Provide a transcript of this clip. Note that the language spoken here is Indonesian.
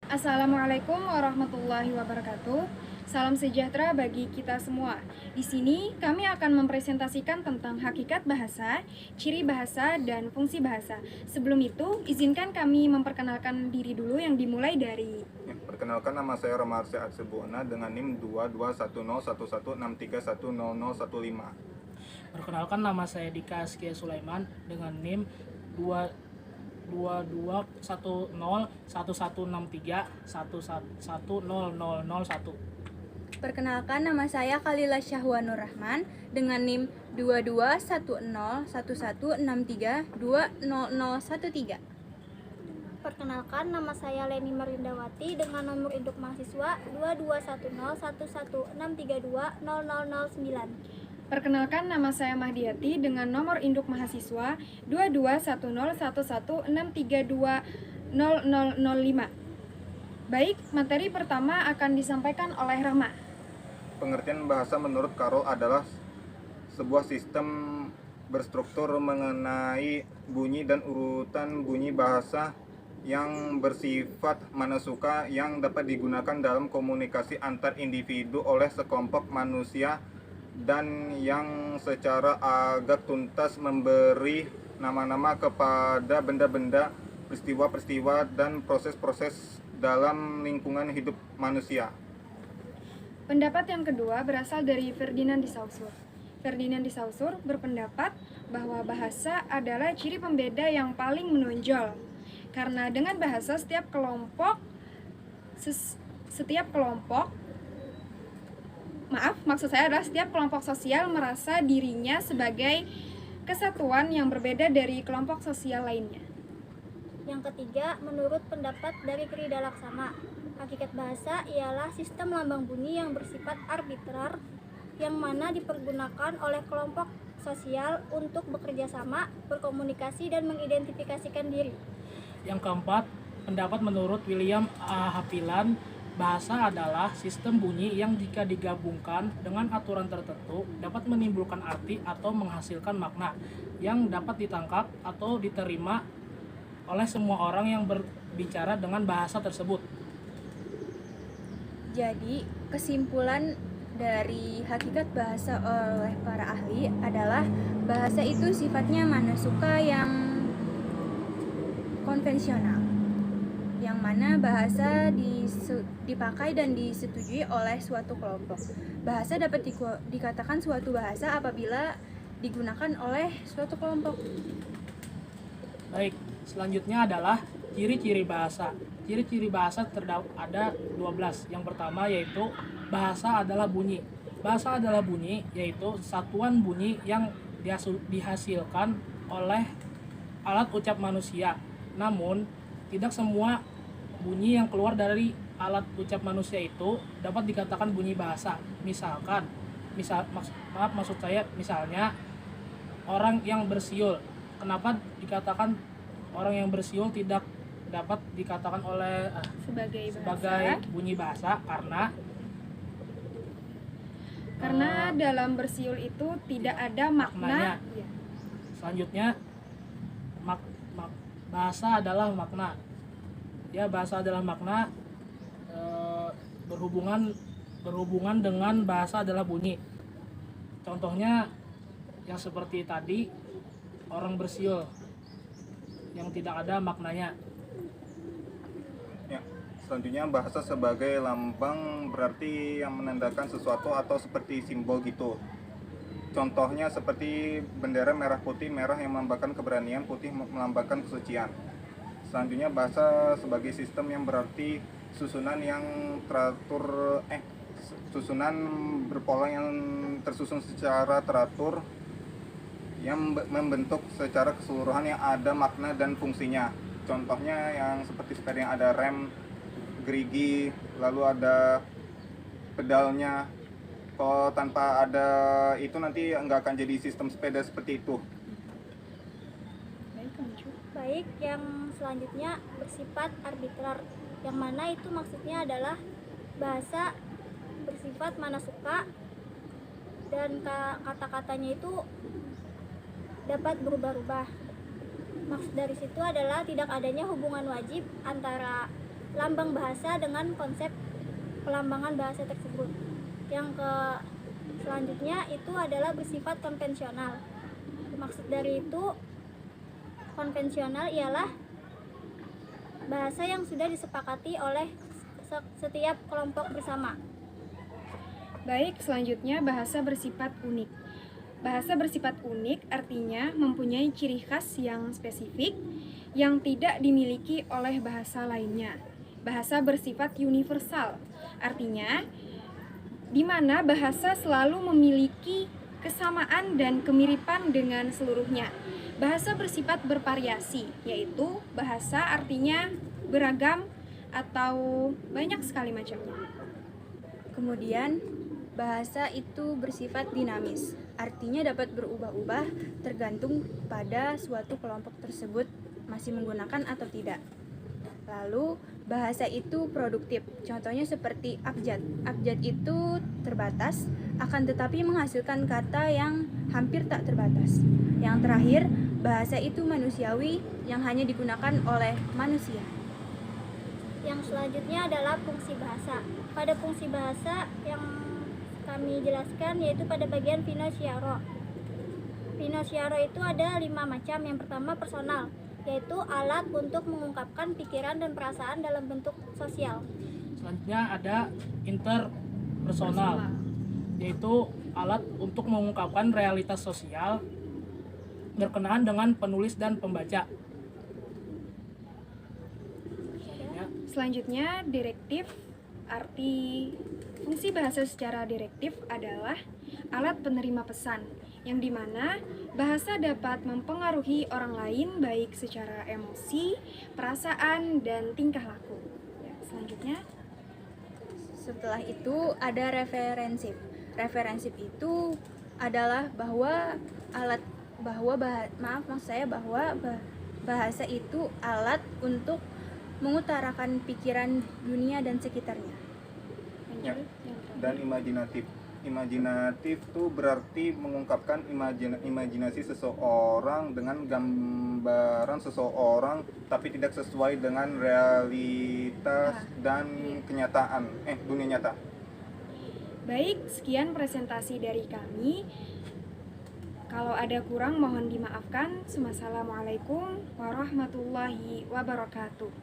Assalamualaikum warahmatullahi wabarakatuh. Salam sejahtera bagi kita semua. Di sini kami akan mempresentasikan tentang hakikat bahasa, ciri bahasa, dan fungsi bahasa. Sebelum itu, izinkan kami memperkenalkan diri dulu yang dimulai dari Perkenalkan, nama saya Roma Arsyad Sebuana dengan NIM 22101113100015. Perkenalkan, nama saya Dika Askia Sulaiman dengan NIM 22101163110001. Perkenalkan, nama saya Khalila Syahwa Nur Rahman dengan NIM 22101163200013. Perkenalkan, nama saya Leni Marindawati dengan nomor induk mahasiswa 22101163200009. Perkenalkan, nama saya Mahdiati dengan nomor induk mahasiswa 22101163200005. Baik, materi pertama akan disampaikan oleh Rama. Pengertian bahasa menurut Karol adalah sebuah sistem berstruktur mengenai bunyi dan urutan bunyi bahasa yang bersifat manasuka yang dapat digunakan dalam komunikasi antar individu oleh sekelompok manusia dan yang secara agak tuntas memberi nama-nama kepada benda-benda, peristiwa-peristiwa, dan proses-proses dalam lingkungan hidup manusia. Pendapat yang kedua berasal dari Ferdinand de Saussure. Ferdinand de Saussure berpendapat bahwa bahasa adalah ciri pembeda yang paling menonjol. Karena dengan bahasa setiap kelompok sosial merasa dirinya sebagai kesatuan yang berbeda dari kelompok sosial lainnya. Yang ketiga, menurut pendapat dari Krida Laksana, hakikat bahasa ialah sistem lambang bunyi yang bersifat arbitrar yang mana dipergunakan oleh kelompok sosial untuk bekerja sama, berkomunikasi, dan mengidentifikasikan diri. Yang keempat, pendapat menurut William A. Haviland, bahasa adalah sistem bunyi yang jika digabungkan dengan aturan tertentu dapat menimbulkan arti atau menghasilkan makna yang dapat ditangkap atau diterima oleh semua orang yang berbicara dengan bahasa tersebut. Jadi, kesimpulan dari hakikat bahasa oleh para ahli adalah bahasa itu sifatnya manasuka yang konvensional, yang mana bahasa dipakai dan disetujui oleh suatu kelompok. Bahasa dapat dikatakan suatu bahasa apabila digunakan oleh suatu kelompok. Baik, selanjutnya adalah ciri-ciri bahasa. Ciri-ciri bahasa ada 12. Yang pertama yaitu bahasa adalah bunyi. Bahasa adalah bunyi yaitu satuan bunyi yang dihasilkan oleh alat ucap manusia. Namun, tidak semua bunyi yang keluar dari alat ucap manusia itu dapat dikatakan bunyi bahasa. Misalnya orang yang bersiul. Kenapa dikatakan orang yang bersiul tidak dapat dikatakan oleh sebagai bunyi bahasa? Karena dalam bersiul itu tidak ada makna. Selanjutnya, bahasa adalah makna. Ya, bahasa adalah makna, berhubungan dengan bahasa adalah bunyi. Contohnya yang seperti tadi, orang bersiul yang tidak ada maknanya. Ya, selanjutnya bahasa sebagai lambang berarti yang menandakan sesuatu atau seperti simbol gitu. Contohnya seperti bendera merah putih, merah yang melambangkan keberanian, putih melambangkan kesucian. Selanjutnya bahasa sebagai sistem yang berarti susunan yang teratur, susunan berpola yang tersusun secara teratur yang membentuk secara keseluruhan yang ada makna dan fungsinya. Contohnya yang seperti sepeda yang ada rem, gerigi, lalu ada pedalnya. Kalau tanpa ada itu nanti nggak akan jadi sistem sepeda seperti itu. Baik, yang selanjutnya bersifat arbitrar, yang mana itu maksudnya adalah bahasa bersifat manasuka dan kata-katanya itu dapat berubah-ubah. Maksud dari situ adalah tidak adanya hubungan wajib antara lambang bahasa dengan konsep pelambangan bahasa tersebut. Selanjutnya itu adalah bersifat konvensional. Maksud dari itu konvensional ialah bahasa yang sudah disepakati oleh setiap kelompok bersama. Baik, selanjutnya bahasa bersifat unik. Bahasa bersifat unik artinya mempunyai ciri khas yang spesifik yang tidak dimiliki oleh bahasa lainnya. Bahasa bersifat universal artinya di mana bahasa selalu memiliki kesamaan dan kemiripan dengan seluruhnya. Bahasa bersifat bervariasi, yaitu bahasa artinya beragam atau banyak sekali macamnya. Kemudian, bahasa itu bersifat dinamis, artinya dapat berubah-ubah tergantung pada suatu kelompok tersebut masih menggunakan atau tidak. Lalu, bahasa itu produktif, contohnya seperti abjad. Abjad itu terbatas, akan tetapi menghasilkan kata yang hampir tak terbatas. Yang terakhir, bahasa itu manusiawi yang hanya digunakan oleh manusia. Yang selanjutnya adalah fungsi bahasa. Pada fungsi bahasa yang kami jelaskan yaitu pada bagian Finosiaro. Finosiaro itu ada 5 macam. Yang pertama personal, yaitu alat untuk mengungkapkan pikiran dan perasaan dalam bentuk sosial. Selanjutnya ada interpersonal, yaitu alat untuk mengungkapkan realitas sosial berkenaan dengan penulis dan pembaca. Selanjutnya, direktif. Arti fungsi bahasa secara direktif adalah alat penerima pesan, yang dimana bahasa dapat mempengaruhi orang lain baik secara emosi, perasaan, dan tingkah laku. Ya, selanjutnya, Setelah itu ada referensif. Referensif itu adalah bahwa bahasa itu alat untuk mengutarakan pikiran dunia dan sekitarnya. Ya. Dan imajinatif. Imajinatif itu berarti mengungkapkan imajinasi seseorang dengan gambaran seseorang tapi tidak sesuai dengan realitas dan kenyataan dunia nyata. baik, sekian presentasi dari kami. Kalau ada kurang mohon dimaafkan. Wassalamualaikum warahmatullahi wabarakatuh.